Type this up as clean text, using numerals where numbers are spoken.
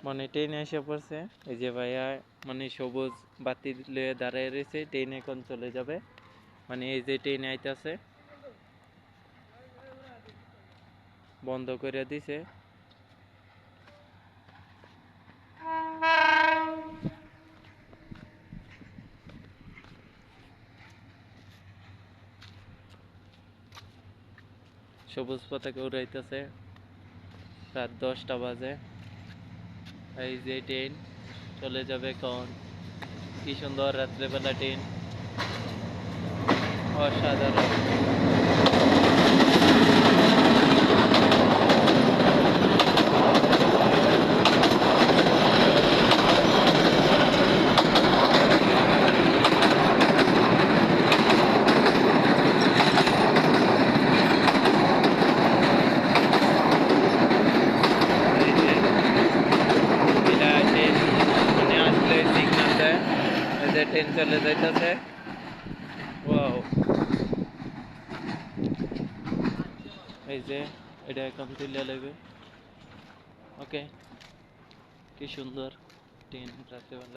মানে ট্রেনে এসে পড়ছে। এই যে ভাইয়া মানে সবুজ বাতি লয়ে দাঁড়ায় রয়েছে, ট্রেন এখন চলে যাবে। মানে এই যে ট্রেন আইতাছে, বন্ধ করে দিছে। সবুজ পতাকা উড়াইতেছে। রাত 10টা বাজে। এই যে ট্রেন চলে যাবে এখন। কি সুন্দর রাত্রেবেলা ট্রেন, অসাধারণ। এই যে এটা ট্রেন মানে আসলে সিগন্যাল দেয়। এই যে ট্রেন চলে যাইতেছে। ওয়াও, এই যে এটা এখন তুলে নেবে। ওকে, কি সুন্দর ট্রেন রাত্রেবেলা।